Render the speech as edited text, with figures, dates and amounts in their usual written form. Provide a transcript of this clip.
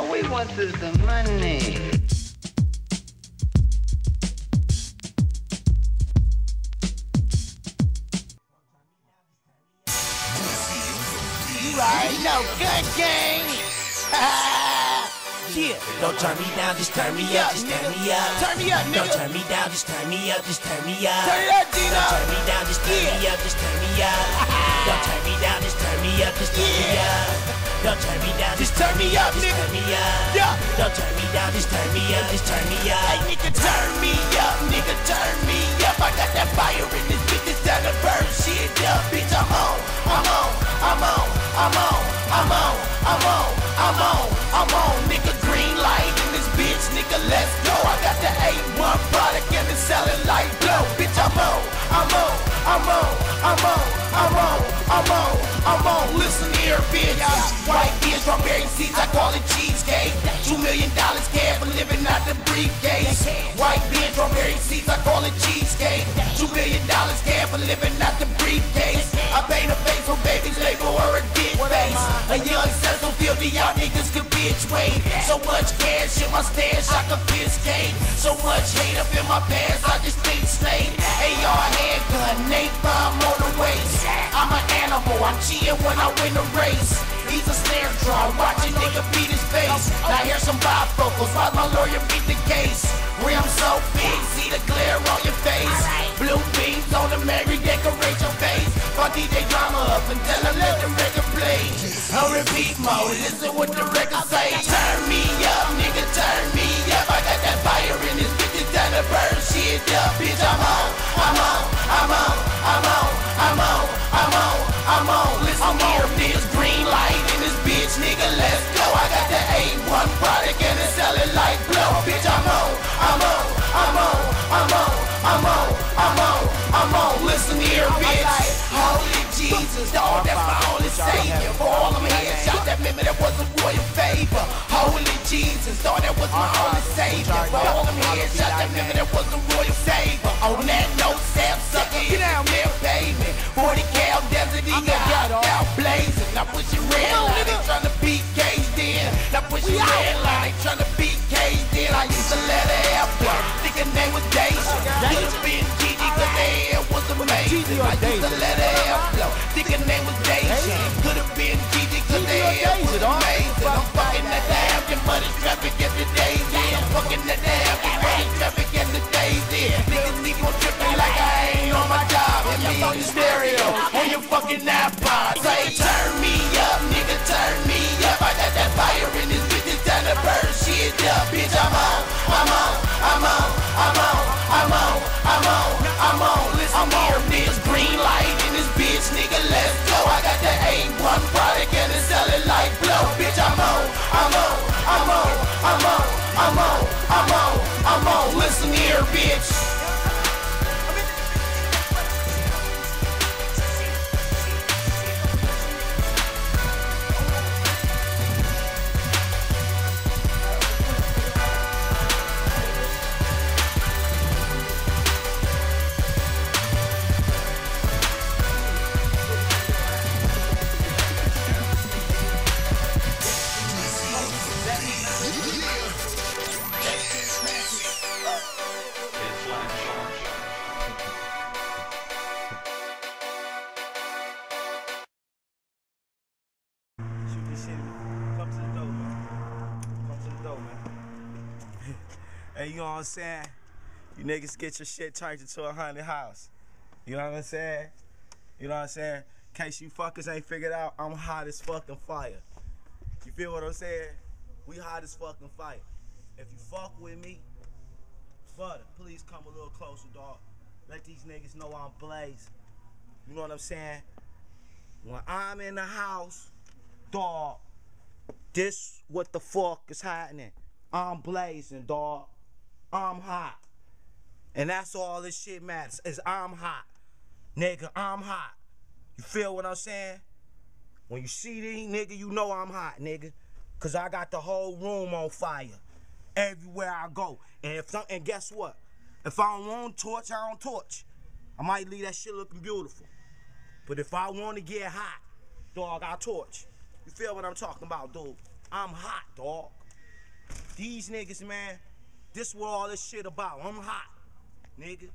All we want is the money. You already know, good gang. Yeah, don't turn me down, just turn me up, just turn me up. Turn me up, nigga. Don't turn me down, just turn me up, just turn me up. Turn it up, Dino. Don't turn me down, just turn me up, just turn me up. Don't turn me down, just turn me up, just turn me up. Don't turn me down, just turn me up, just turn me up. Yeah. Don't turn me down, just turn me up, just turn me up. Hey, nigga, turn me up, nigga, turn me up. I got that fire in this bitch, it's time to burn shit up, bitch. I'm on, I'm on, I'm on, I'm on, I'm on, I'm on, I'm on, I'm on, nigga. Green light in this bitch, nigga. Let's go. I got the A1 product and it's selling like blow, bitch. I'm on, I'm on, I'm on, I'm on, I'm on, I'm on, I'm on. Listen here, bitch. White beer, strawberry seeds, I call it cheesecake. $2 million cash for living out the briefcase. White beer, strawberry seeds, I call it cheesecake. $2 million cash for living out the briefcase. I paint a face for babies, label or a dick face. A young successful filthy, y'all niggas can bitch wait. So much cash in my stash, I confiscate. So much hate up in my past, I just think slate. AR handgun, napalm on the waist. I'm an animal, I'm cheating when I win the race. He's a snare drum, watch a nigga beat his face. Now here's some bifocals while my lawyer beat the case. Rim so big, see the glare on your face. Blue beams on the Mary, decorate your face. Fuck DJ drama up and tell her let the record play. On repeat mode, listen what the record say. Turn me up, nigga, turn me up. I got that fire in this bitch, it's time to burn shit up, bitch. I'm on, I'm on, I'm on, I'm on, I'm on, I'm on, I'm on. Listen here, bitch, green light in this bitch, nigga, let's go. I got the A1 product and it's selling like blow, bitch. I'm on, I'm on, I'm on, I'm on, I'm on, I'm on, I'm on. Listen here, bitch. Holy Jesus, dog, that's my only savior. For all them headshots that meant me, that was a royal favor. Holy Jesus, dog, that was my only savior. For all them headshots that meant me, that was a royal favor. On that note, Sam sucker, get down, man, baby. 40 cal desert eagle, out blazing. Now push your red line, they tryna beat caged in. Now push your red line, they tryna beat caged in. I used to let her have blood, think her name was Deja. Could've been Gigi, cause her hair was amazing. I used to let her have blood, think her name was Deja. Could've been Gigi, cause her hair was amazing. I'm fucking at the Hampton, money traffic at the days in. I'm fucking at the Hampton, money traffic at the days in. Niggas keep on tripping like I ain't on my job. And me on your stereo, on your fucking iPod. Say, turn me up, nigga, turn me up. I got that fire in this bitch, it's time to burn shit up, bitch. I'm on, I'm on, I'm on, I'm on, I'm on, I'm on, I'm on. Listen here, bitch, green light in this bitch, nigga, let's go. I got that A1 product and it's selling like blow, bitch. I'm on, I'm on, I'm on, I'm on, I'm on, I'm on, I'm on. Listen here, bitch. Hey, you know what I'm saying? You niggas get your shit turned into a haunted house. You know what I'm saying? You know what I'm saying? In case you fuckers ain't figured out, I'm hot as fucking fire. You feel what I'm saying? We hot as fucking fire. If you fuck with me, brother, please come a little closer, dog. Let these niggas know I'm blazing. You know what I'm saying? When I'm in the house, dog, this what the fuck is happening. I'm blazing, dog. I'm hot. And that's all this shit matters, is I'm hot. Nigga, I'm hot. You feel what I'm saying? When you see these, nigga, you know I'm hot, nigga. Cause I got the whole room on fire. Everywhere I go. And guess what? If I don't want torch, I don't torch. I might leave that shit looking beautiful. But if I want to get hot, dog, I torch. You feel what I'm talking about, dude? I'm hot, dog. These niggas, man, this what all this shit about. I'm hot, nigga.